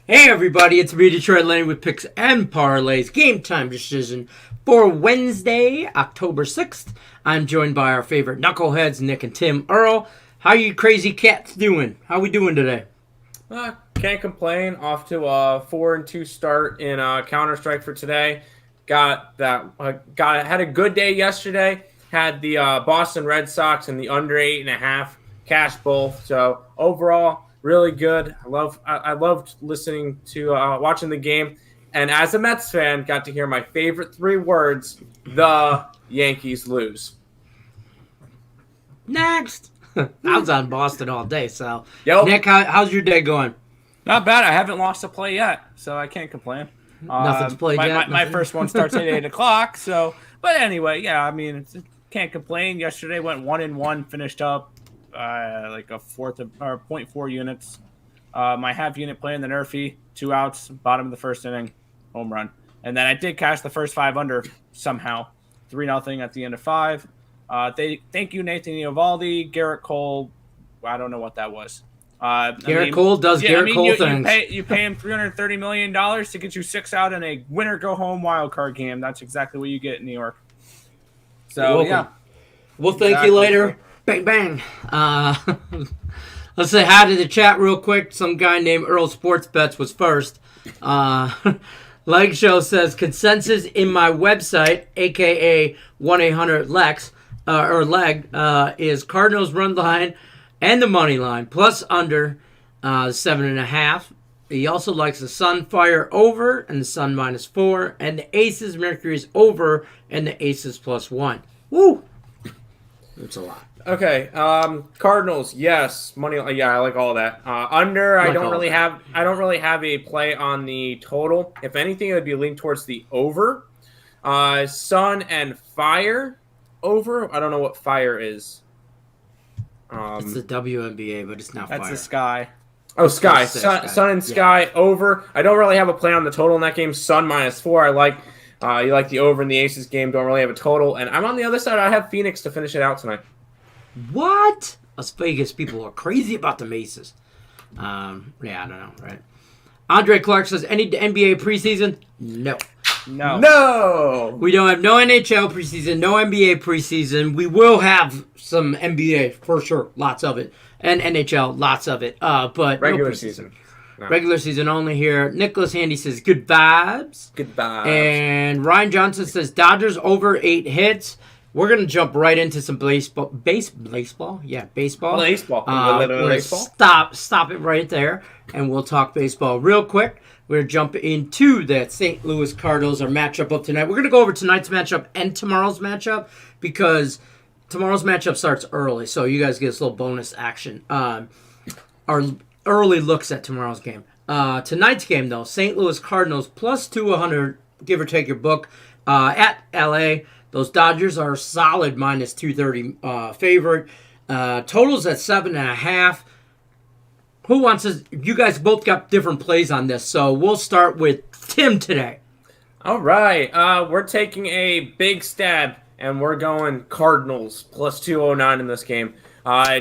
Hey everybody, it's me, Detroit Lenny with Picks and Parlays. Game time decision for Wednesday, October 6th. I'm joined by our favorite knuckleheads, Nick and Tim. Earl, how you crazy cats doing? How we doing today? Can't complain. Off to a 4-2 start in Counter-Strike for today. Had a good day yesterday. Had the Boston Red Sox and the under 8.5 cash both. So overall, really good. I loved listening to watching the game, and as a Mets fan, got to hear my favorite three words: the Yankees lose. Next. I was on Boston all day, so. Yep. Nick, how's your day going? Not bad. I haven't lost a play yet, so I can't complain. Nothing's played yet. My first one starts at 8 o'clock. So, but anyway, yeah. I mean, can't complain. Yesterday went 1-1, finished up like a fourth of or 0.4 units. My half unit play in the Nerfy, 2 outs, bottom of the first inning, home run, and then I did cash the first 5 under somehow, 3-0 at the end of 5. Thank you, Nathan Eovaldi, Garrett Cole. I don't know what that was. Cole does Garrett Cole things. You pay him $330 million to get you 6 out in a winner go home wild card game. That's exactly what you get in New York. So yeah, we'll thank you later. Bang bang. Let's say hi to the chat real quick. Some guy named Earl Sports Bets was first. Leg Show says consensus in my website, aka 1-800-LEX or Leg, is Cardinals run line and the money line plus under 7.5. He also likes the Sun Fire over and the Sun -4, and the Aces Mercury's over and the Aces +1. Woo! That's a lot. Okay, Cardinals, yes, money. Yeah, I like all that. Under, I don't really have a play on the total. If anything, it would be leaned towards the over. Sun and Fire over. I don't know what Fire is. It's the WNBA, but it's not Fire. That's the Sky. Oh, Sky. Sun and Sky over. I don't really have a play on the total in that game. Sun -4. I like. You like the over in the Aces game. Don't really have a total. And I'm on the other side. I have Phoenix to finish it out tonight. What? Us Vegas people are crazy about the Aces. Yeah, I don't know, right? Andre Clark says, any NBA preseason? No. No! We don't have no NHL preseason, no NBA preseason. We will have some NBA for sure, lots of it. And NHL, lots of it. But regular no season. No. Regular season only here. Nicholas Handy says, good vibes. Good vibes. And Ryan Johnson says, Dodgers over 8 hits. We're going to jump right into some baseball. Baseball? Yeah, baseball. Baseball. Stop it right there, and we'll talk baseball real quick. We're going to jump into that St. Louis Cardinals, our matchup of tonight. We're going to go over tonight's matchup and tomorrow's matchup because tomorrow's matchup starts early, so you guys get this little bonus action. Our early looks at tomorrow's game. Tonight's game, though, St. Louis Cardinals plus 200, give or take your book, at L.A., Those Dodgers are a solid -230 favorite. Totals at 7.5. Who wants to? You guys both got different plays on this, so we'll start with Tim today. All right. We're taking a big stab, and we're going Cardinals plus 209 in this game.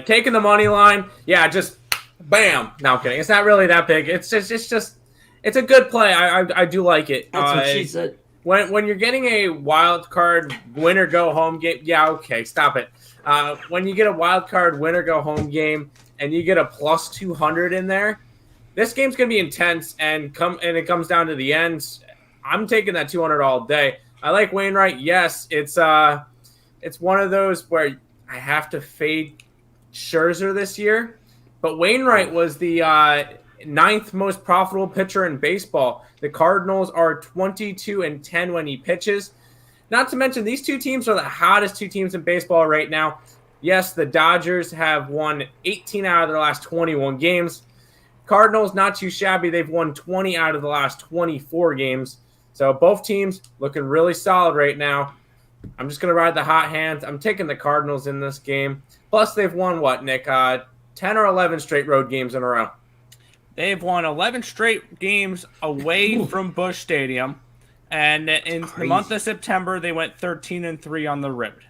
Taking the money line. Yeah, just bam. No, I'm kidding. It's not really that big. It's a good play. I do like it. That's what she said. When you're getting a wild card winner go home game, yeah, okay, stop it. When you get a wild card winner go home game and you get a plus 200 in there, this game's gonna be intense and it comes down to the end. I'm taking that 200 all day. I like Wainwright. Yes, it's one of those where I have to fade Scherzer this year, but Wainwright was the 9th most profitable pitcher in baseball. The Cardinals are 22-10 when he pitches. Not to mention, these two teams are the hottest two teams in baseball right now. Yes, the Dodgers have won 18 out of their last 21 games. Cardinals, not too shabby. They've won 20 out of the last 24 games. So both teams looking really solid right now. I'm just going to ride the hot hands. I'm taking the Cardinals in this game. Plus, they've won, what, Nick? 10 or 11 straight road games in a row. They've won 11 straight games away from Busch Stadium. And in the month of September, they went 13-3 on the road.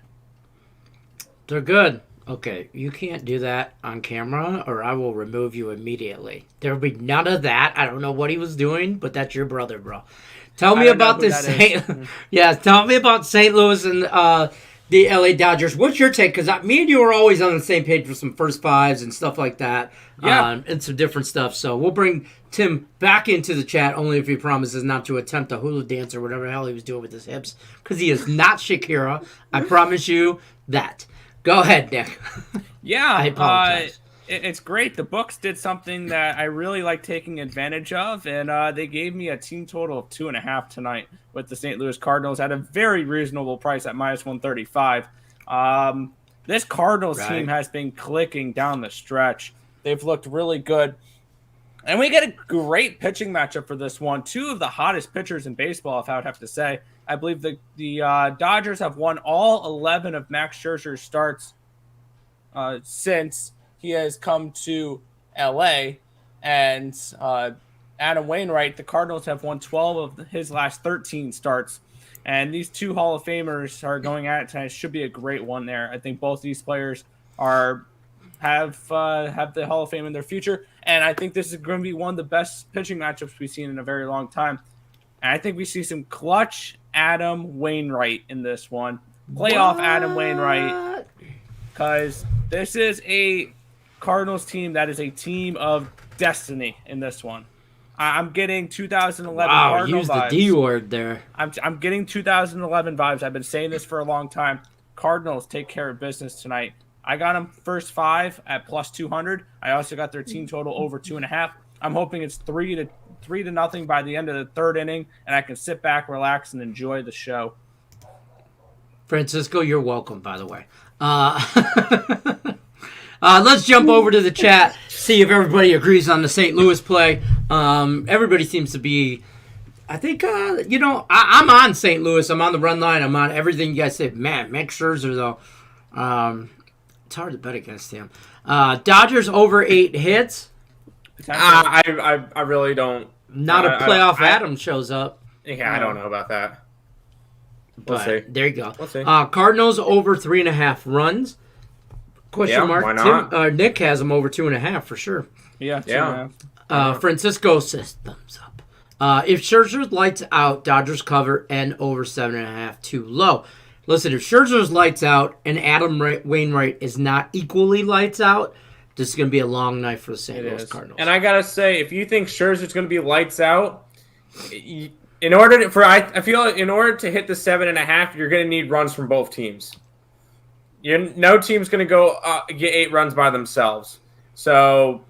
They're good. Okay, you can't do that on camera or I will remove you immediately. There will be none of that. I don't know what he was doing, but that's your brother, bro. Tell me about this Yeah, tell me about St. Louis and the LA Dodgers. What's your take? Because me and you are always on the same page with some first fives and stuff like that. Yeah. And some different stuff. So we'll bring Tim back into the chat only if he promises not to attempt a hula dance or whatever the hell he was doing with his hips. Because he is not Shakira. I promise you that. Go ahead, Nick. Yeah, I apologize. It's great. The books did something that I really like taking advantage of, and they gave me a team total of 2.5 tonight with the St. Louis Cardinals at a very reasonable price at -135. This Cardinals team has been clicking down the stretch. They've looked really good. And we get a great pitching matchup for this one. Two of the hottest pitchers in baseball, if I would have to say. I believe the Dodgers have won all 11 of Max Scherzer's starts since he has come to L.A. And Adam Wainwright, the Cardinals have won 12 of his last 13 starts. And these two Hall of Famers are going at it tonight. It should be a great one there. I think both these players have the Hall of Fame in their future. And I think this is going to be one of the best pitching matchups we've seen in a very long time. And I think we see some clutch Adam Wainwright in this one. Playoff Adam Wainwright. Because this is a Cardinals team that is a team of destiny in this one. I'm getting 2011 Cardinal use vibes. The D word there. I'm getting 2011 vibes. I've been saying this for a long time. Cardinals take care of business tonight. I got them first 5 at +200. I also got their team total over 2.5. I'm hoping it's 3-0 by the end of the third inning, and I can sit back, relax, and enjoy the show. Francisco, you're welcome, by the way. Let's jump over to the chat, see if everybody agrees on the St. Louis play. Everybody seems to be, I think, I'm on St. Louis. I'm on the run line. I'm on everything you guys said. Man, Max Scherzer, though. It's hard to bet against him. Dodgers over 8 hits. I really don't. Not a playoff Adam shows up. Yeah, I don't know about that. But We'll see. there you go. We'll see. Cardinals over 3.5 runs. Question mark. Why not? Nick has them over 2.5 for sure. Yeah, 2.5. Francisco says thumbs up. If Scherzer lights out, Dodgers cover and over 7.5 too low. Listen, if Scherzer's lights out and Adam Wainwright is not equally lights out, this is going to be a long night for the St. Louis Cardinals. And I gotta say, if you think Scherzer's going to be lights out, in order to hit the 7.5, you're going to need runs from both teams. No team's going to go get 8 runs by themselves. So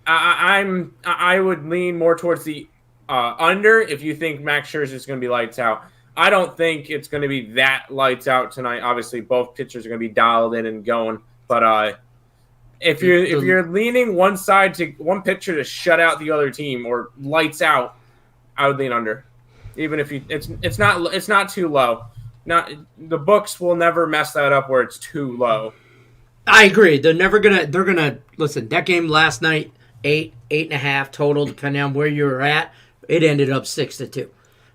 I would lean more towards the under if you think Max Scherzer's going to be lights out. I don't think it's going to be that lights out tonight. Obviously, both pitchers are going to be dialed in and going. But if you're leaning one pitcher to shut out the other team or lights out, I would lean under. Even if it's not too low. The books will never mess that up where it's too low. I agree. They're gonna listen. That game last night, 8.5 total, depending on where you were at. It ended up 6-2.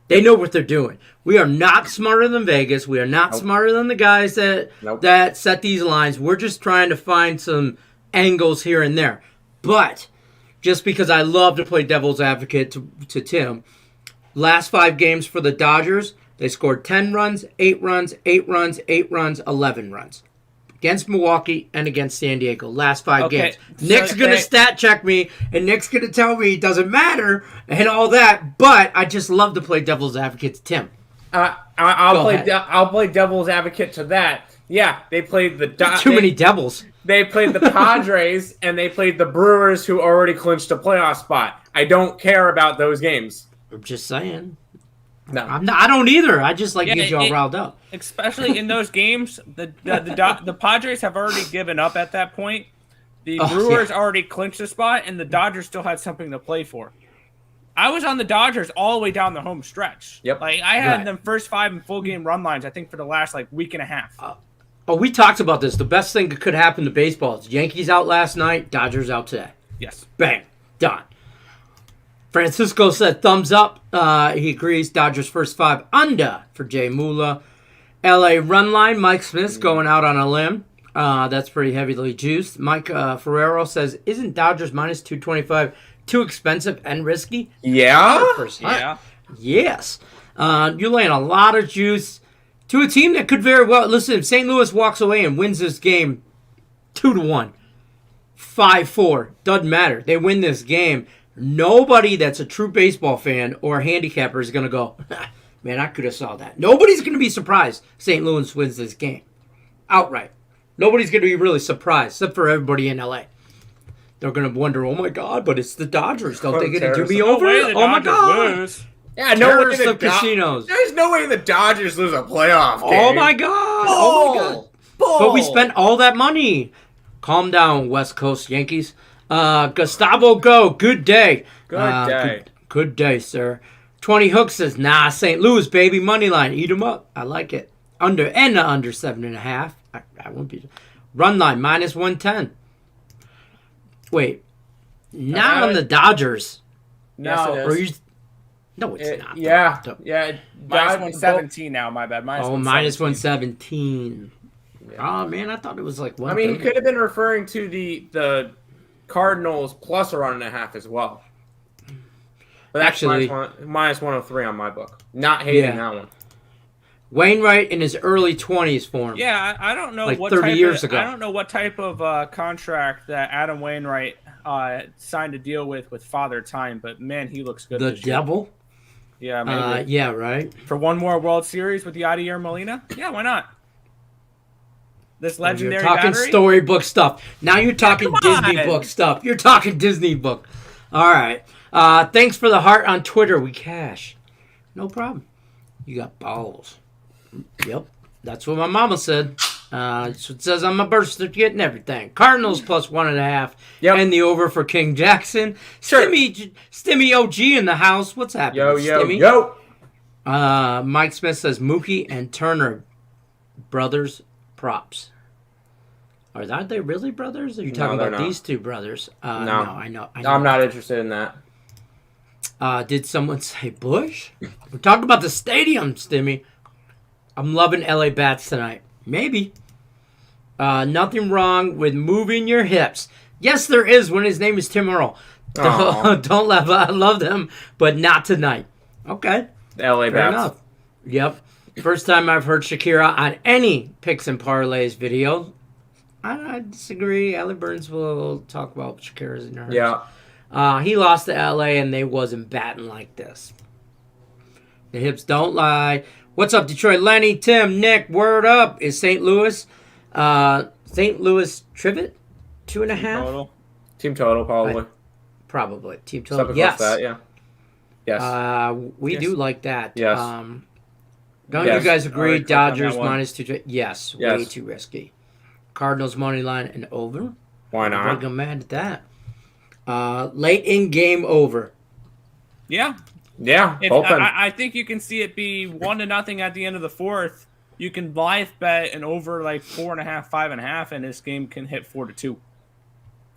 They know what they're doing. We are not smarter than Vegas. We are not smarter than the guys that set these lines. We're just trying to find some angles here and there. But just because I love to play devil's advocate to Tim, last 5 games for the Dodgers, they scored 10 runs, 8 runs, 8 runs, 8 runs, 11 runs. Against Milwaukee and against San Diego. Last 5 games. Nick's going to stat check me, and Nick's going to tell me it doesn't matter and all that, but I just love to play devil's advocate to Tim. I'll play devil's advocate to that. Yeah, they played the too many devils. They played the Padres and they played the Brewers, who already clinched a playoff spot. I don't care about those games. I'm just saying. No, I don't either. I just get you all riled up. Especially in those games, the Padres have already given up at that point. The Brewers already clinched the spot, and the Dodgers still had something to play for. I was on the Dodgers all the way down the home stretch. Yep. I had them first 5 in full game run lines, I think, for the last week and a half. We talked about this. The best thing that could happen to baseball is Yankees out last night, Dodgers out today. Yes. Bang. Done. Francisco said thumbs up. He agrees. Dodgers first 5 under for Jay Mula. LA run line. Mike Smith's going out on a limb. That's pretty heavily juiced. Mike Ferrero says, "Isn't Dodgers minus 225 too expensive and risky?" Yeah. 100%. Yeah. Yes. You're laying a lot of juice to a team that could very well. Listen, if St. Louis walks away and wins this game 2-1, 5-4, doesn't matter. They win this game. Nobody that's a true baseball fan or handicapper is going to go, man, I could have saw that. Nobody's going to be surprised St. Louis wins this game outright. Nobody's going to be really surprised, except for everybody in LA. They're going to wonder, oh my God, but it's the Dodgers. Don't they get to do me over? Oh my God. Lose. Yeah, no way Terrorists of casinos. There's no way the Dodgers lose a playoff game. Oh my God. Oh my God. But we spent all that money. Calm down, West Coast Yankees. Gustavo Go, good day. Good day. Good day, sir. 20 Hook says, nah, St. Louis, baby, money line. Eat them up. I like it. Under 7.5. I won't be. Run line, minus 110. Wait. Not on the Dodgers. No. Yes, Or it you, is. no, it's not. Yeah. The- Yeah. Minus 117 now, my bad. Minus Oh, 117. minus 117. Oh, man, I thought it was like I 130. mean, he could have been referring to the Cardinals plus a run and a half as well. But actually, minus 103 on my book. Not hating that one. Wainwright in his early 20s form. Yeah, I don't know Like what 30 type years of, ago. I don't know what type of contract that Adam Wainwright signed a deal with Father Time, but man, he looks good. The this year. devil? Yeah, maybe. Yeah, right. For one more World Series with Yadier Molina? Yeah, why not? This legendary You're talking battery? storybook stuff. Now you're talking come on. Disney book stuff. You're talking Disney book. All right. Thanks for the heart on Twitter. We cash. No problem. You got balls. Yep. That's what my mama said. So it says on my birth certificate and everything. Cardinals plus 1.5. Yep. And the over for King Jackson. Sure. Stimmy OG in the house. What's happening, Stimmy? Mike Smith says Mookie and Turner brothers props. Aren't they really brothers? Or are you talking about these two brothers? No, I know. I'm not interested in that. Did someone say Bush? We're talking about the stadium, Stimmy. I'm loving LA Bats tonight. Maybe. Nothing wrong with moving your hips. Yes, there is when his name is Tim Earl. Don't laugh. I love them, but not tonight. Okay. The LA Fair Bats. enough. Yep. First time I've heard Shakira on any Picks and Parlays video. I disagree. Ellie Burns will talk about Shakira's in her. Yeah. He lost to LA and they wasn't batting like this. The hips don't lie. What's up, Detroit? Lenny, Tim, Nick, word up. Is St. Louis Trivet 2.5? Total. Team total, probably. Probably. Team total. Something Yes. close to that, yeah. Yes. We do like that. Yes. Don't Yes. you guys agree? Alright, click on that Dodgers one. minus 2. Yes. Way Yes. too risky. Cardinals money line and over. Why I'm not? not mad at that. Late in game over. Yeah. Yeah. If, Bullpen. I think you can see it be 1-0 at the end of the fourth. You can live bet an over like 4.5, 5.5, and this game can hit 4-2.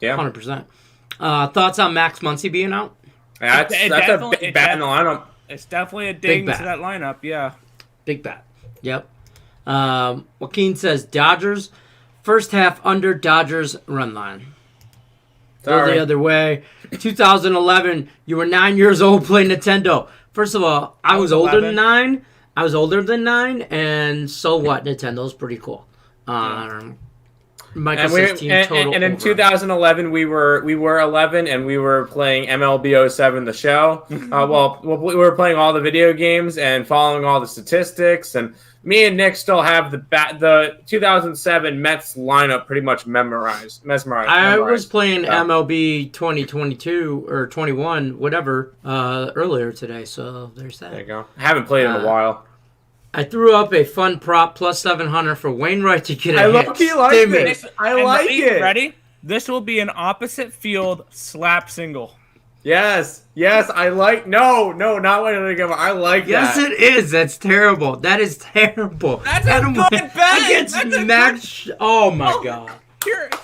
Yeah. 100%. Thoughts on Max Muncy being out? That's a big bat in the lineup. It's definitely a ding to bat. that lineup, yeah. Big bat. Yep. Joaquin says Dodgers. First half under Dodgers run line. Go Sorry. the other way. 2011, you were 9 years old playing Nintendo. First of all, I was older than 9. I was older than 9, and so what? Nintendo's pretty cool. Michael says team total and in over. 2011 we were 11 and we were playing MLB 07 the show. Well, we were playing all the video games and following all the statistics. And me and Nick still have the 2007 Mets lineup pretty much mesmerized. I was playing So. MLB 2022 or 21, whatever, earlier today. So there's that. There you go. I haven't played in a while. I threw up a fun prop plus 700 for Wainwright to get a I hit. low-key like Stimmy. this. I like it. Ready? This will be an opposite field slap single. Yes, I like. No, not what I give. I like Yes, that. it is. That's terrible. That is terrible. That's a good bet. Against That's a Max. Oh my God.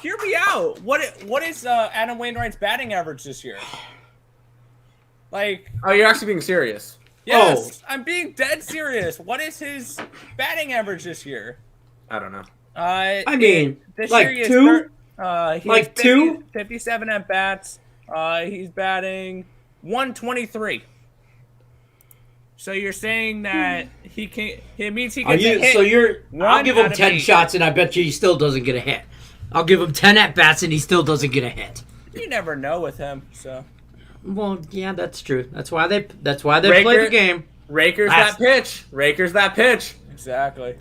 Hear me out. What is Adam Wainwright's batting average this year? Like, Oh, you're actually being serious. yes, I'm being dead serious. What is his batting average this year? I don't know. I mean, this like year he has 2? He Like has 2? 57 at bats. He's batting 123. So you're saying that he can? It means he gets a hit. So I'll give him out of 10 8. shots, and I bet you he still doesn't get a hit. I'll give him 10 at bats, and he still doesn't get a hit. You never know with him. So. Well, yeah, that's true. That's why they play the game. Rakers that pitch. Exactly.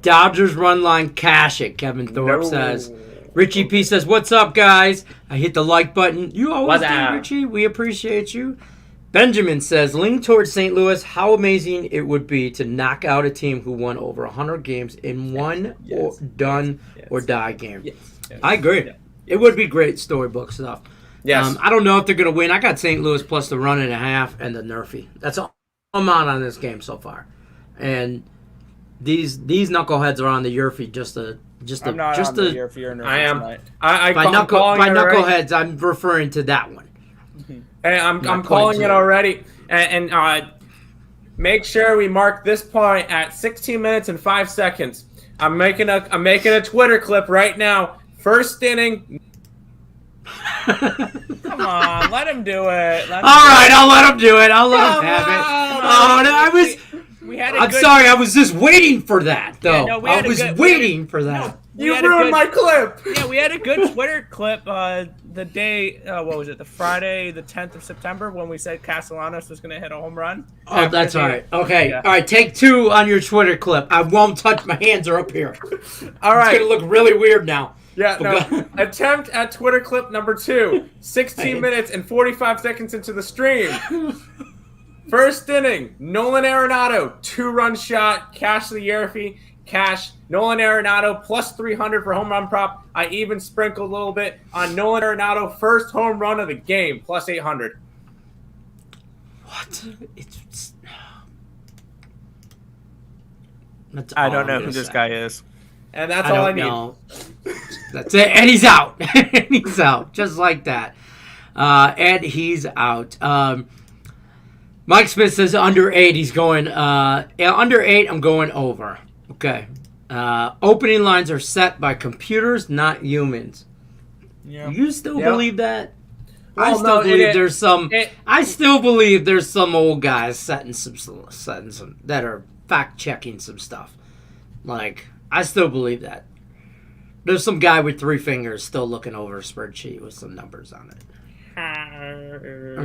Dodgers run line cash it, Kevin Thorpe says. Richie P says, "What's up, guys? I hit the like button. You always do, Richie. We appreciate you." Benjamin says, "Lean towards St. Louis. How amazing it would be to knock out a team who won over 100 games in one or die game." Yes. I agree. Yeah. It would be great storybook stuff. Yes. I don't know if they're going to win. I got St. Louis plus the 1.5 and the Nerfy. That's all I'm on this game so far. And these knuckleheads are on the Yerfy I'm not on the Yerfy or Nerfy. I am. Tonight. By knuckleheads, I'm referring to that one. Hey, I'm calling it already. And make sure we mark this point at 16 minutes and 5 seconds. I'm making a Twitter clip right now. First inning. Come on, let him do it. I'll let him do it. I'll let him have it. I'm sorry. I was just waiting for that, though. Yeah, no, I was waiting for that. You ruined my clip. Yeah, we had a good Twitter clip the day, what was it, the Friday, the 10th of September, when we said Castellanos was going to hit a home run. Oh, that's all right. Okay. Yeah. All right, take 2 on your Twitter clip. I won't touch. My hands are up here. All right. It's going to look really weird now. Yeah, no. Attempt at Twitter clip number 2. 16 minutes and 45 seconds into the stream. First inning, Nolan Arenado, 2-run shot, cash the Yerfy, cash Nolan Arenado plus 300 for home run prop. I even sprinkled a little bit on Nolan Arenado first home run of the game, plus 800. What? I don't know who this guy is. And that's all I need. Know. That's it. And he's out. And he's out. Just like that. And he's out. Mike Smith says under 8. He's going under 8. I'm going over. Okay. Opening lines are set by computers, not humans. Yeah. You still believe that? Well, I still believe there's some. I still believe there's some old guys setting some that are fact checking some stuff. Like, I still believe that. There's some guy with 3 fingers still looking over a spreadsheet with some numbers on it.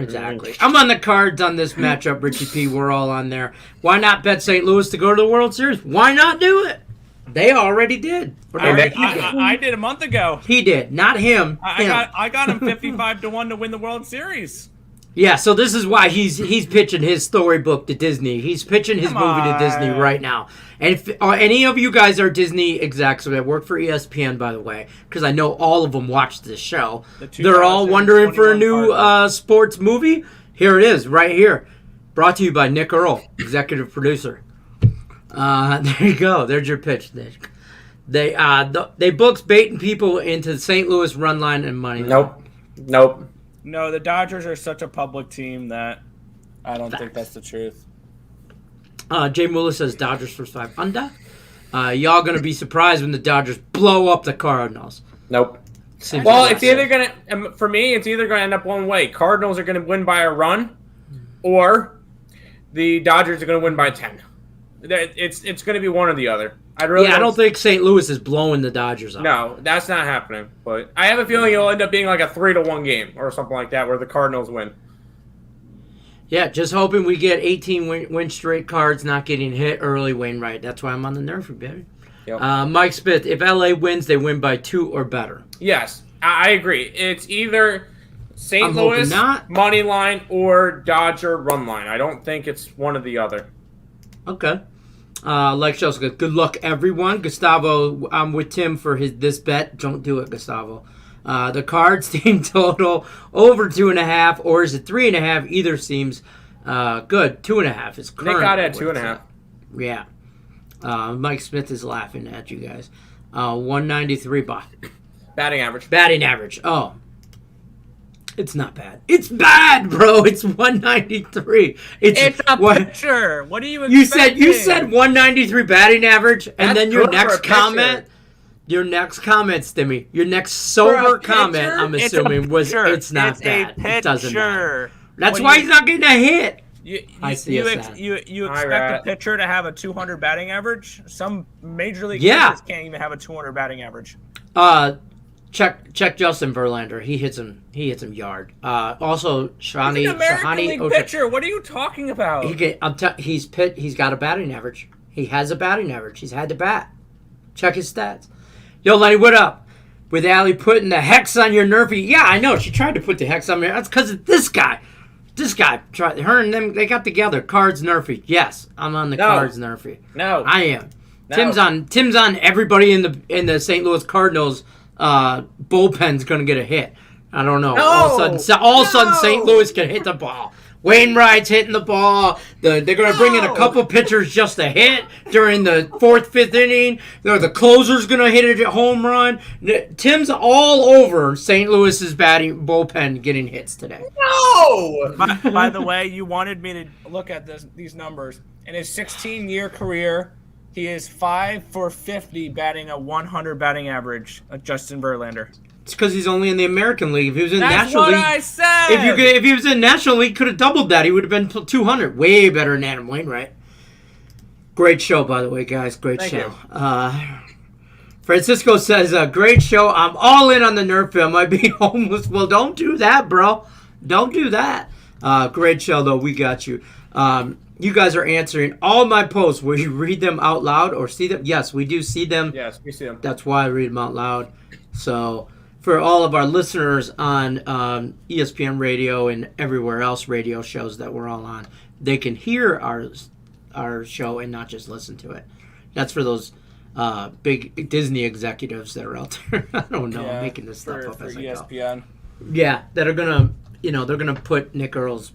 Exactly. I'm on the cards on this matchup, Richie P. We're all on there. Why not bet St. Louis to go to the World Series? Why not do it? They already did. I did a month ago. He did, not him. I got him 55-1 to win the World Series. Yeah, so this is why he's pitching his storybook to Disney. He's pitching his movie to Disney right now. And if any of you guys are Disney execs that work for ESPN, by the way, because I know all of them watch this show, they're all wondering for a new sports movie. Here it is, right here. Brought to you by Nick Earl, executive producer. There you go. There's your pitch, Nick. They books baiting people into St. Louis run line and money. Nope. No, the Dodgers are such a public team that I don't think that's the truth. Jay Mueller says Dodgers first 5 under. Y'all gonna be surprised when the Dodgers blow up the Cardinals. Nope. Well, it's either gonna for me. It's either gonna end up one way. Cardinals are gonna win by a run, or the Dodgers are gonna win by 10. It's gonna be one or the other. I don't think St. Louis is blowing the Dodgers up. No, that's not happening. But I have a feeling it'll end up being like a 3-1 game or something like that, where the Cardinals win. Yeah, just hoping we get 18 win straight cards, not getting hit early. Wainwright. That's why I'm on the Nerfy, baby. Yep. Mike Smith, if LA wins, they win by 2 or better. Yes, I agree. It's either St. Louis money line or Dodger run line. I don't think it's one or the other. Okay. Like Chelsea, good luck, everyone. Gustavo, I'm with Tim for this bet. Don't do it, Gustavo. The Cards team total over 2.5, or is it 3.5? Either seems good. 2.5 is current. Nick got it at 2.5. Yeah. Mike Smith is laughing at you guys. 193 batting average. Batting average. Oh. It's not bad. It's bad, bro. It's 193. It's a pitcher. What are you expecting? You said 193 batting average, and then your next comment, Your next comment, Stimmy. Your next sober comment, I'm assuming, was it's not bad. It doesn't matter. That's why he's not getting a hit. You expect a pitcher to have a 200 batting average? Some major league pitchers can't even have a 200 batting average. Check Justin Verlander. He hits him yard. Also, Shahani. He's an American League pitcher. What are you talking about? He's got a batting average. He has a batting average. He's had to bat. Check his stats. Yo, Lenny, what up? With Allie putting the hex on your Nerfy. Yeah, I know. She tried to put the hex on me. That's because of this guy. This guy tried. Her and them, they got together. Cards Nerfy. Yes, I'm on the Cards Nerfy. No, I am. No. Tim's on everybody in the St. Louis Cardinals bullpen's going to get a hit. I don't know. No. All of a sudden, St. Louis can hit the ball. Wainwright's hitting the ball. They're going to bring in a couple pitchers just to hit during the 4th, 5th inning. The closer's going to hit a home run. Tim's all over St. Louis's batting bullpen getting hits today. No! By the way, you wanted me to look at these numbers. In his 16-year career, he is 5 for 50 batting a 100 batting average, Justin Verlander. It's because he's only in the American League. If he was in That's National what League, I said. If he was in National League, could have doubled that. He would have been 200. Way better than Adam Wainwright. Great show, by the way, guys. Great show. Francisco says, great show. I'm all in on the Nerf film. I'd be homeless. Well, don't do that, bro. Don't do that. Great show, though. We got you. You guys are answering all my posts. Will you read them out loud or see them? Yes, we do see them. Yes, we see them. That's why I read them out loud. So, for all of our listeners on ESPN Radio and everywhere else radio shows that we're all on, they can hear our show and not just listen to it. That's for those big Disney executives that are out there. I don't know. I'm making this stuff up as ESPN. I go. Yeah, that are gonna, they're gonna put Nick Earl's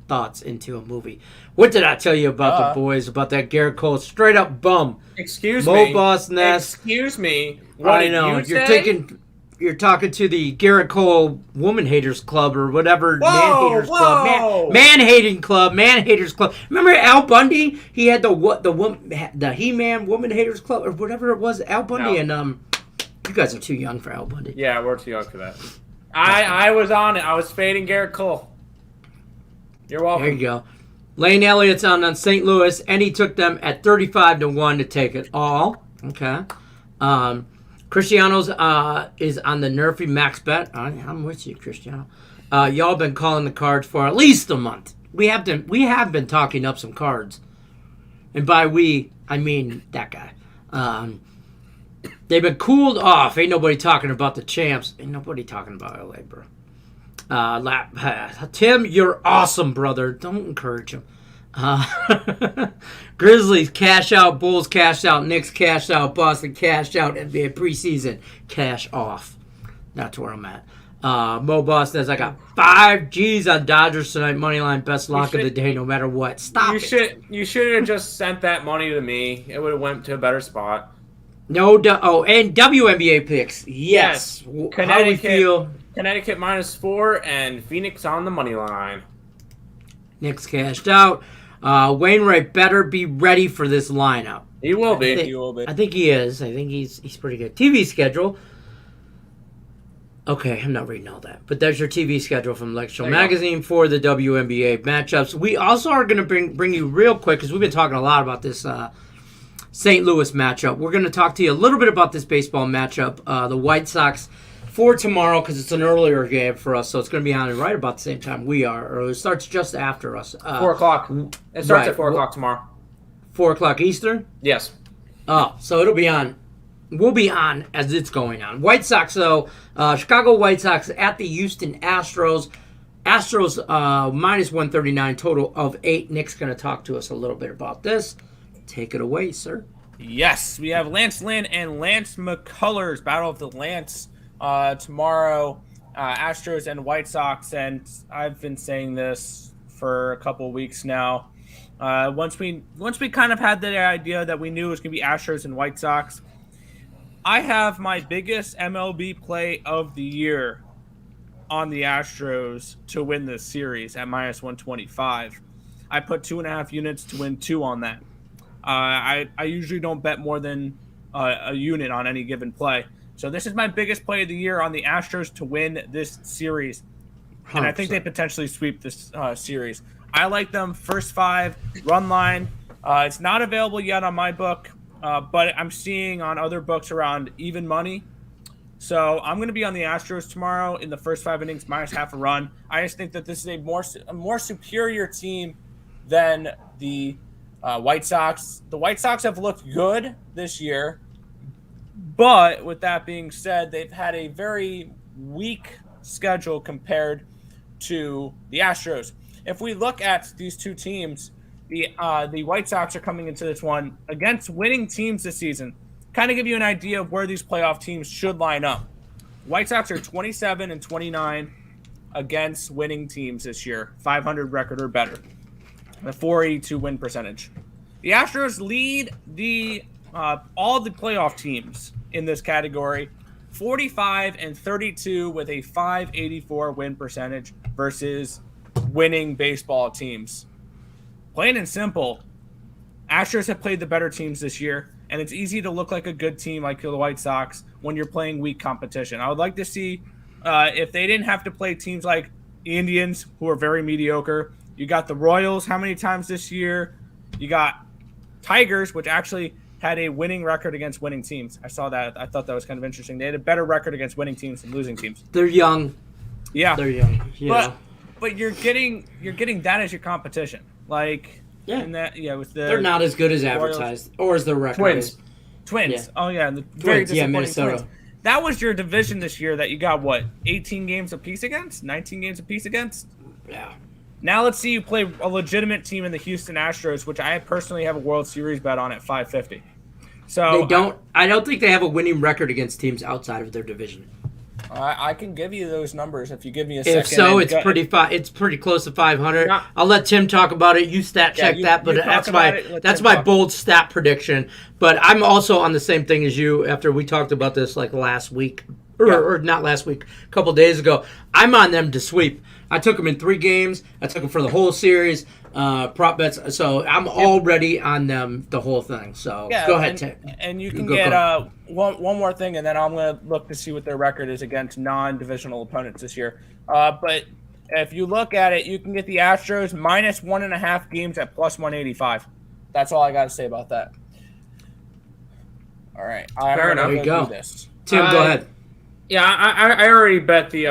thoughts into a movie. What did I tell you about the boys? About that Garrett Cole straight up bum? Excuse me. Mo Boss Ness. Excuse me. What I know. You're talking to the Garrett Cole Woman Haters Club or whatever. Club. Man Hating Club. Man Haters Club. Remember Al Bundy? He had the He-Man Woman Haters Club or whatever it was. Al Bundy and you guys are too young for Al Bundy. Yeah, we're too young for that. I was on it. I was fading Garrett Cole. You're welcome. There you go. Lane Elliott's on St. Louis, and he took them at 35-1 to take it all. Okay. Cristiano's is on the Nerfy max bet. I'm with you, Cristiano. Y'all been calling the cards for at least a month. We have been talking up some cards, and by we I mean that guy. They've been cooled off. Ain't nobody talking about the champs. Ain't nobody talking about LA, bro. Tim, you're awesome, brother. Don't encourage him. Grizzlies cash out, Bulls cash out, Knicks cash out, Boston cash out, NBA preseason cash off. That's where I'm at. Mo Boss says I got 5 G's on Dodgers tonight, money line, best lock of the day, no matter what. You should have just sent that money to me. It would have went to a better spot. No, and WNBA picks. Yes. How do we feel? Connecticut -4 and Phoenix on the money line. Knicks cashed out. Wainwright better be ready for this lineup. He will be. I think he is. I think he's pretty good. TV schedule. Okay, I'm not reading all that. But there's your TV schedule from Lex Show Magazine for the WNBA matchups. We also are going to bring you real quick, because we've been talking a lot about this St. Louis matchup. We're going to talk to you a little bit about this baseball matchup. The White Sox for tomorrow, because it's an earlier game for us, so it's going to be on right about the same time we are. Or it starts just after us. 4 o'clock. It starts at 4 o'clock tomorrow. 4 o'clock Eastern? Yes. Oh, so it'll be on. We'll be on as it's going on. White Sox, though. Chicago White Sox at the Houston Astros. Astros -139, total of 8. Nick's going to talk to us a little bit about this. Take it away, sir. Yes, we have Lance Lynn and Lance McCullers, Battle of the Lance, tomorrow. Astros and White Sox, and I've been saying this for a couple of weeks now. Once we kind of had the idea that we knew it was going to be Astros and White Sox, I have my biggest MLB play of the year on the Astros to win this series at -125. I put 2.5 units to win 2 on that. I usually don't bet more than a unit on any given play. So this is my biggest play of the year on the Astros to win this series. And I think they potentially sweep this series. I like them first 5 run line. It's not available yet on my book, but I'm seeing on other books around even money. So I'm going to be on the Astros tomorrow in the first 5 innings minus half a run. I just think that this is a more superior team than the White Sox. The White Sox have looked good this year, but with that being said, they've had a very weak schedule compared to the Astros. If we look at these two teams, the White Sox are coming into this one against winning teams this season. Kind of give you an idea of where these playoff teams should line up. White Sox are 27-29 against winning teams this year, 500 record or better, a 482 win percentage. The Astros lead all the playoff teams in this category, 45-32 with a 584 win percentage versus winning baseball teams. Plain and simple, Astros have played the better teams this year, and it's easy to look like a good team like the White Sox when you're playing weak competition. I would like to see if they didn't have to play teams like Indians, who are very mediocre. You got the Royals how many times this year? You got Tigers, which actually had a winning record against winning teams. I saw that. I thought that was kind of interesting. They had a better record against winning teams than losing teams. They're young. Yeah. They're young. But you're getting that as your competition. Like, yeah. And that, yeah, with they're not as good as advertised, or as their record. Twins. Yeah. Oh yeah, the very disappointing Minnesota. Twins. That was your division this year that you got 18 games apiece against, 19 games apiece against. Yeah. Now let's see you play a legitimate team in the Houston Astros, which I personally have a World Series bet on at 550. So I don't think they have a winning record against teams outside of their division. I can give you those numbers if you give me a second. If so, it's pretty close to 500. No. I'll let Tim talk about it. You check that, but that's my bold stat prediction. But I'm also on the same thing as you. After we talked about this like last week, or not last week, a couple days ago, I'm on them to sweep. I took them in 3 games. I took them for the whole series. Prop bets. So I'm already on them the whole thing. So go ahead, Tim. And you can get one more thing, and then I'm going to look to see what their record is against non-divisional opponents this year. But if you look at it, you can get the Astros minus 1.5 games at plus 185. That's all I got to say about that. All right. Fair enough. There you go. Tim, go ahead. Yeah, I already bet the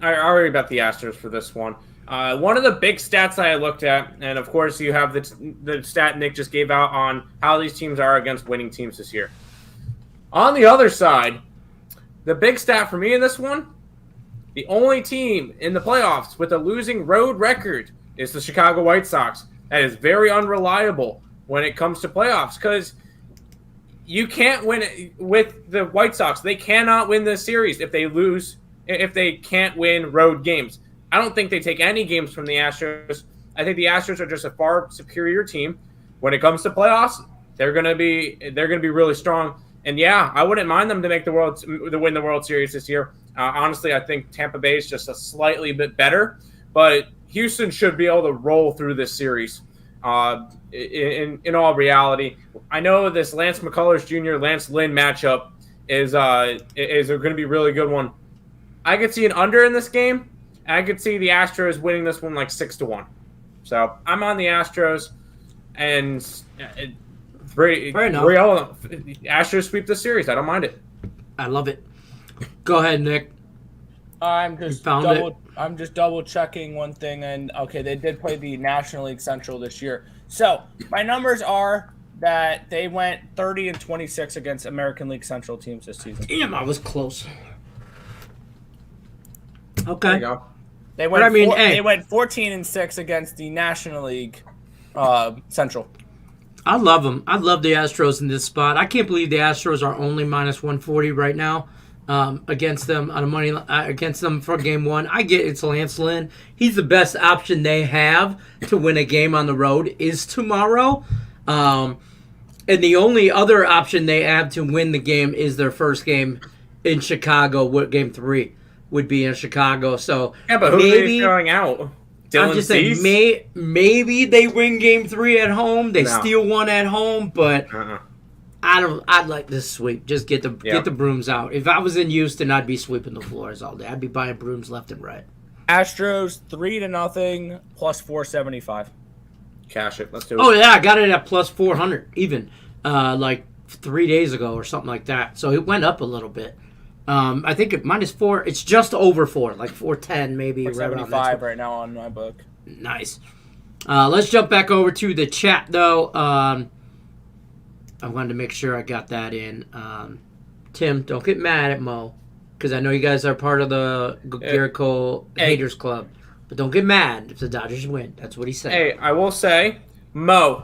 Astros for this one. One of the big stats I looked at, and of course you have the stat Nick just gave out on how these teams are against winning teams this year. On the other side, the big stat for me in this one, the only team in the playoffs with a losing road record is the Chicago White Sox. That is very unreliable when it comes to playoffs because you can't win it with the White Sox. They cannot win this series if they can't win road games. I don't think they take any games from the Astros. I think the Astros are just a far superior team. When it comes to playoffs, they're gonna be really strong. And yeah, I wouldn't mind them to win the World Series this year. Honestly, I think Tampa Bay is just a slightly bit better, but Houston should be able to roll through this series. In all reality, I know this Lance McCullers Jr. Lance Lynn matchup is going to be a really good one. I could see an under in this game. I could see the Astros winning this one like 6-1. So I'm on the Astros, and Astros sweep the series. I don't mind it. I love it. Go ahead, Nick. I'm just double checking one thing, and okay, they did play the National League Central this year. So my numbers are that they went 30-26 against American League Central teams this season. Damn, I was close. Okay. There you go. They went 14-6 against the National League Central. I love them. I love the Astros in this spot. I can't believe the Astros are only minus 140 right now against them on a money against them for game 1. I get it's Lance Lynn. He's the best option they have to win a game on the road is tomorrow. And the only other option they have to win the game is their first game in Chicago, game 3. Would be in Chicago, so yeah, but who are they throwing out? I'm just saying, maybe they win game 3 at home. They steal one at home, but I'd like this sweep. Just get the brooms out. If I was in Houston, I'd be sweeping the floors all day. I'd be buying brooms left and right. Astros 3-0 plus 475. Cash it. Let's do it. Oh yeah, I got it at plus 400 even, like 3 days ago or something like that. So it went up a little bit. I think it -4. It's just over 4, like 410 maybe. 475 right now on my book. Nice. Let's jump back over to the chat though. I wanted to make sure I got that in. Tim, don't get mad at Mo, because I know you guys are part of the Garrett Cole Haters Club. But don't get mad if the Dodgers win. That's what he said. Hey, I will say, Mo,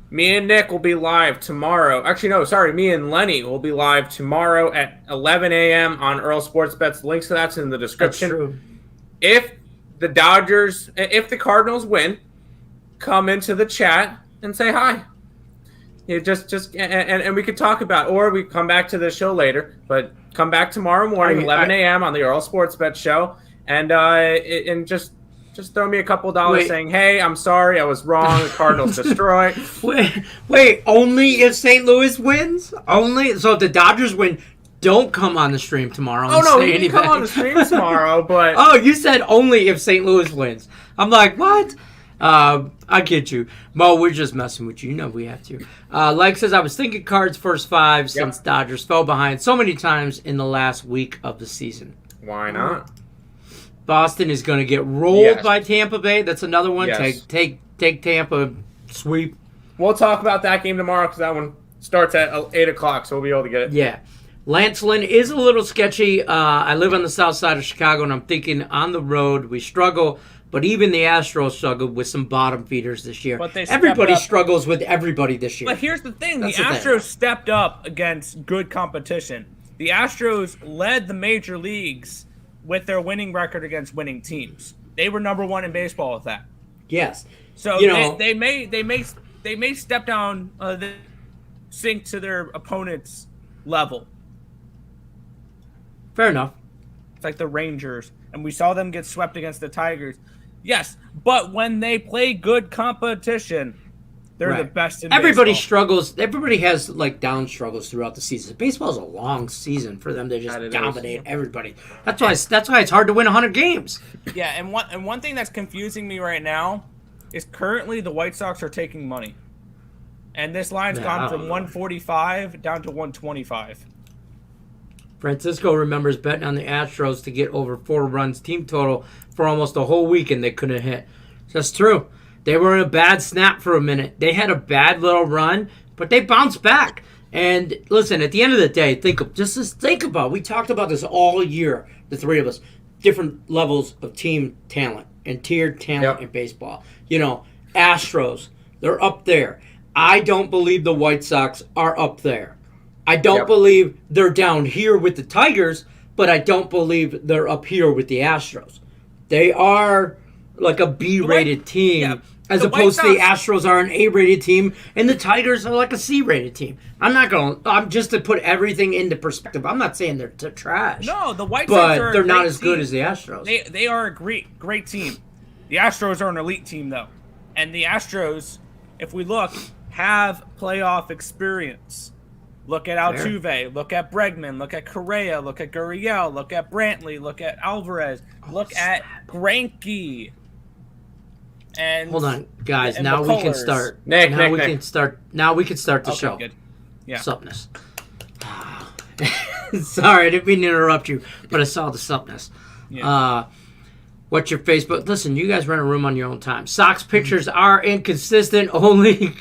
me and Nick will be live tomorrow. Actually, no, sorry. Me and Lenny will be live tomorrow at 11 a.m. on Earl Sports Bets. Links to that's in the description. That's true. If the Cardinals win, come into the chat and say hi. Yeah, and we could talk about, or we come back to the show later. But come back tomorrow morning, 11 a.m. on the Earl Sports Bet show, and just throw me a couple dollars saying, "Hey, I'm sorry, I was wrong. The Cardinals destroyed." Wait, only if St. Louis wins? Only so if the Dodgers win, don't come on the stream tomorrow. Oh no, you can come on the stream tomorrow, but oh, you said only if St. Louis wins. I'm like, what? I get you, Mo. We're just messing with you. You know we have to. Like says, I was thinking Cards first 5 since Dodgers fell behind so many times in the last week of the season. Why not? Boston is going to get rolled by Tampa Bay. That's another one. Yes. Take Tampa, sweep. We'll talk about that game tomorrow because that one starts at 8 o'clock, so we'll be able to get it. Yeah. Lance Lynn is a little sketchy. I live on the south side of Chicago, and I'm thinking on the road we struggle. But even the Astros struggled with some bottom feeders this year. But everybody struggles with everybody this year. But here's the thing. The Astros stepped up against good competition. The Astros led the major leagues with their winning record against winning teams. They were number 1 in baseball with that. Yes. So they may step down, sink to their opponent's level. Fair enough. It's like the Rangers, and we saw them get swept against the Tigers. Yes, but when they play good competition, they're the best in Everybody baseball. struggles. Everybody has like down struggles throughout the season. Baseball is a long season for them to just dominate everybody. That's why it's hard to win 100 games. Yeah, and one thing that's confusing me right now is currently the White Sox are taking money, and this line's gone from 145 down to 125. Francisco remembers betting on the Astros to get over 4 runs team total for almost a whole week, and they couldn't hit. That's true. They were in a bad snap for a minute. They had a bad little run, but they bounced back. And listen, at the end of the day, think about. We talked about this all year, the three of us, different levels of team talent and tiered talent in baseball. You know, Astros, they're up there. I don't believe the White Sox are up there. I don't believe they're down here with the Tigers, but I don't believe they're up here with the Astros. They are like a B-rated team, as opposed to the Astros are an A-rated team, and the Tigers are like a C-rated team. I'm just to put everything into perspective. I'm not saying they're trash. No, the White Sox are they're not as good as the Astros. They are a great team. The Astros are an elite team, though. And the Astros, if we look, have playoff experience. Look at Altuve, look at Bregman, look at Correa, look at Gurriel, look at Brantley, look at Alvarez, look at Greinke. And hold on, guys. Now McCullers. We can start. Nick. Now we can start the show. Good. Yeah. Suppness. Sorry, I didn't mean to interrupt you, but I saw the suppness. Yeah. What's your Facebook? Listen, you guys run a room on your own time. Sox pictures are inconsistent. Only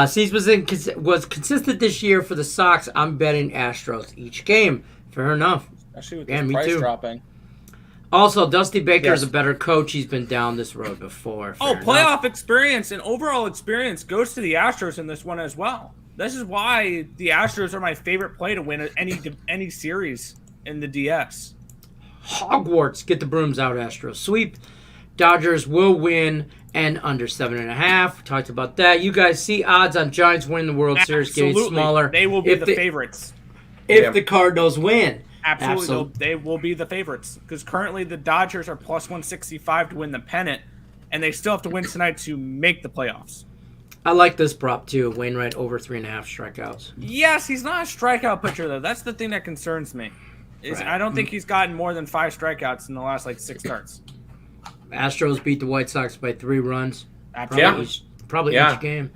Cease was consistent this year for the Sox. I'm betting Astros each game. Fair enough. Especially with the price dropping. Also, Dusty Baker is a better coach. He's been down this road before. Playoff experience and overall experience goes to the Astros in this one as well. This is why the Astros are my favorite play to win any series in the DS. Hogwarts, get the brooms out, Astros. Sweep. Dodgers will win and under 7.5. Talked about that. You guys see odds on Giants winning the World Series getting smaller. They will be the favorites. If the Cardinals win. Absolutely. They will be the favorites. Because currently the Dodgers are plus 165 to win the pennant, and they still have to win tonight to make the playoffs. I like this prop too. Wainwright over 3.5 strikeouts. Yes, he's not a strikeout pitcher though. That's the thing that concerns me. Is Right. I don't think he's gotten more than 5 strikeouts in the last 6 starts. Astros beat the White Sox by 3 runs. Absolutely. Probably each game.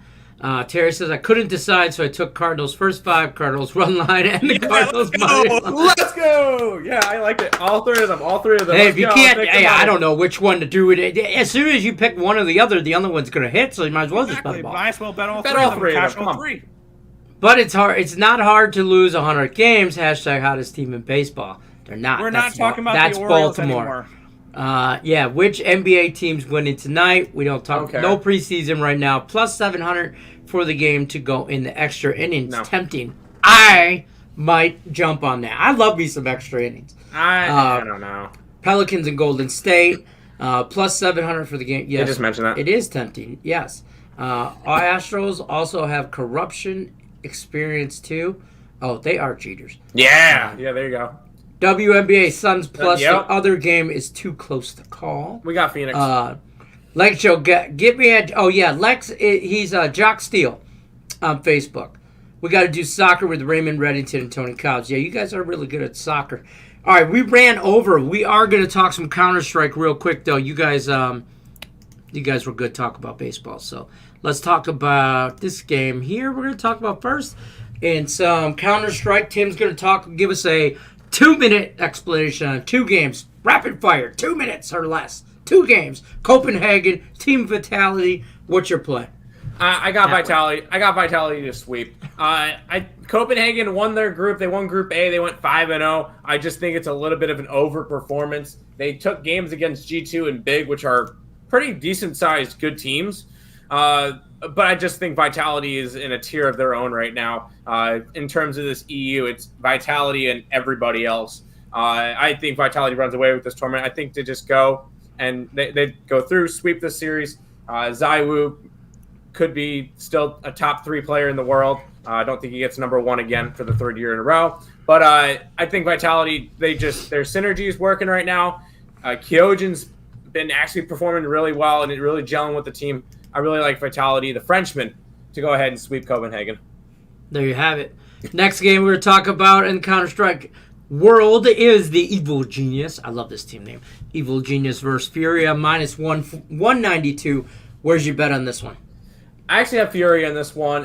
Terry says, I couldn't decide, so I took Cardinals first 5, Cardinals run line, and the Cardinals money line. Let's go! Yeah, I like it. All three of them. Hey, if you can't, I don't know which one to do it. As soon as you pick one or the other one's going to hit, so you might as well just bet them all. Might as well bet all Bet 3 all of them. three of Cash them, all come on. 3. But it's hard. It's not hard to lose 100 games. Hashtag hottest team in baseball. They're not. We're That's not talking about that's the Orioles Baltimore. anymore. Yeah, which NBA teams winning tonight? We don't talk. Okay. No preseason right now. Plus 700 for the game to go in the extra innings. No. Tempting. I might jump on that. I love me some extra innings. I don't know. Pelicans and Golden State. Plus 700 for the game. Yes, I just mentioned that. It is tempting. Yes. Our Astros also have corruption experience too. Oh, they are cheaters. Yeah. Yeah, there you go. WNBA Suns plus Yep. the other game is too close to call. We got Phoenix. Lex Show, get me at. Oh yeah, Lex. He's Jock Steele on Facebook. We got to do soccer with Raymond Reddington and Tony Cobbs. Yeah, you guys are really good at soccer. All right, we ran over. We are going to talk some Counter-Strike real quick though. You guys were good talk about baseball. So let's talk about this game here. We're going to talk about first in some Counter-Strike. Tim's going to give us a 2-minute explanation on 2 games. Rapid fire, 2 minutes or less. 2 games. Copenhagen, Team Vitality. What's your play? I got Vitality. I got Vitality to sweep. Copenhagen won their group. They won Group A. They went 5-0. I just think it's a little bit of an overperformance. They took games against G2 and Big, which are pretty decent-sized, good teams. But I just think Vitality is in a tier of their own right now. In terms of this EU, it's Vitality and everybody else. I think Vitality runs away with this tournament. I think they just go and they go through, sweep the series. Zaiwu could be still a top 3 player in the world. I don't think he gets number 1 again for the 3rd year in a row. But I think Vitality, their synergy is working right now. Kyojin's been actually performing really well and really gelling with the team. I really like Vitality, the Frenchman, to go ahead and sweep Copenhagen. There you have it. Next game we're going to talk about in Counter-Strike World is the Evil Genius. I love this team name. Evil Genius versus Furia, minus 192. Where's your bet on this one? I actually have Fury on this one.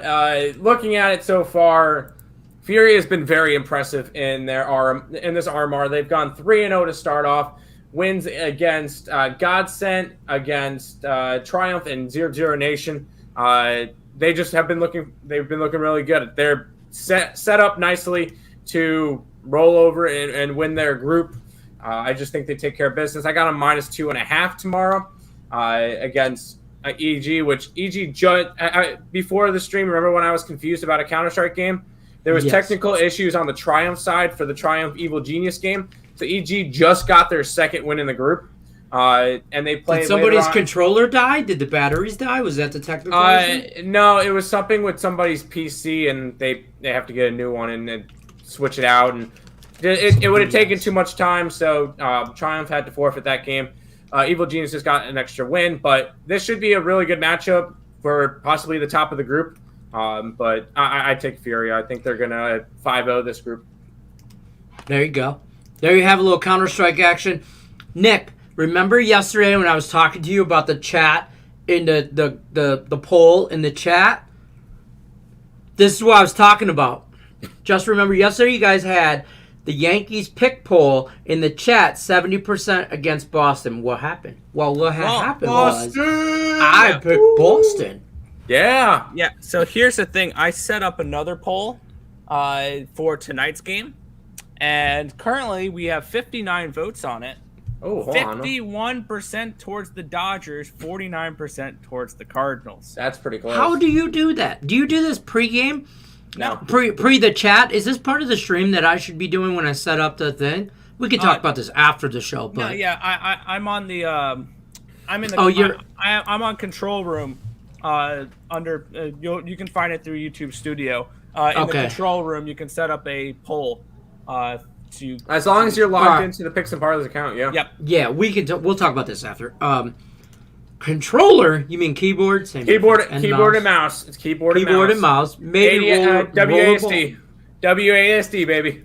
Looking at it so far, Fury has been very impressive in this RMR. They've gone 3-0 to start off. Wins against Godsent, against Triumph, and 0-0 Nation. They just have been looking. They've been looking really good. They're set up nicely to roll over and win their group. I just think they take care of business. I got them minus 2.5 tomorrow against EG, which EG before the stream. Remember when I was confused about a Counter-Strike game? There was technical issues on the Triumph side for the Triumph Evil Genius game. So EG just got their 2nd win in the group, and they played. Did somebody's controller die? Did the batteries die? Was that the technical issue? No, it was something with somebody's PC, and they have to get a new one and switch it out. And it would have taken too much time, so Triumph had to forfeit that game. Evil Genius just got an extra win, but this should be a really good matchup for possibly the top of the group. But I take Fury. I think they're going to 5-0 this group. There you go. There you have a little Counter-Strike action. Nick, remember yesterday when I was talking to you about the chat in the poll in the chat? This is what I was talking about. Just remember yesterday you guys had the Yankees pick poll in the chat, 70% against Boston. What happened? Well, what happened was I picked Boston. Yeah. Yeah, so here's the thing. I set up another poll for tonight's game, and currently we have 59 votes on it. Oh, hold on. 51% towards the Dodgers, 49% towards the Cardinals. That's pretty close. How do you do that? Do you do this pregame? No. Pre the chat? Is this part of the stream that I should be doing when I set up the thing? We could talk about this after the show, but No, yeah, I'm on the I'm in the I'm on control room under you can find it through YouTube Studio. In the control room you can set up a poll to as long as you're logged into the Picks and Parlays account, yeah. Yep. Yeah, we can we'll talk about this after. Controller? You mean keyboard? Same Keyboard difference. and mouse. It's keyboard and mouse. Maybe WASD. WASD, baby.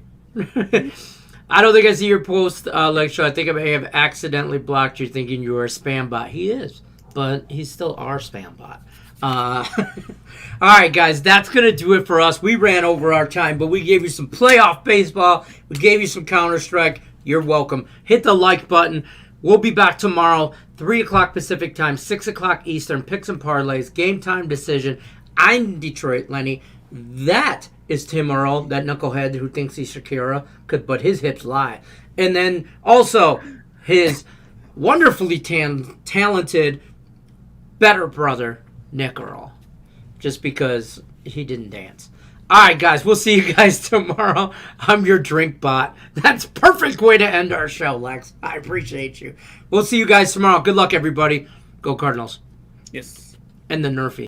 I don't think I see your post, Lecture. I think I may have accidentally blocked you thinking you were a spam bot. He is, but he's still our spam bot. All right, guys, that's going to do it for us. We ran over our time, but we gave you some playoff baseball. We gave you some Counter-Strike. You're welcome. Hit the like button. We'll be back tomorrow, 3 o'clock Pacific time, 6 o'clock Eastern, Picks and Parlays, Game Time Decision. I'm Detroit Lenny. That is Tim Earl, that knucklehead who thinks he's Shakira, but his hips lie. And then also his wonderfully talented better brother, Nick Earl, just because he didn't dance. All right, guys, we'll see you guys tomorrow. I'm your drink bot. That's a perfect way to end our show, Lex. I appreciate you. We'll see you guys tomorrow. Good luck, everybody. Go Cardinals. Yes. And the Nerfy.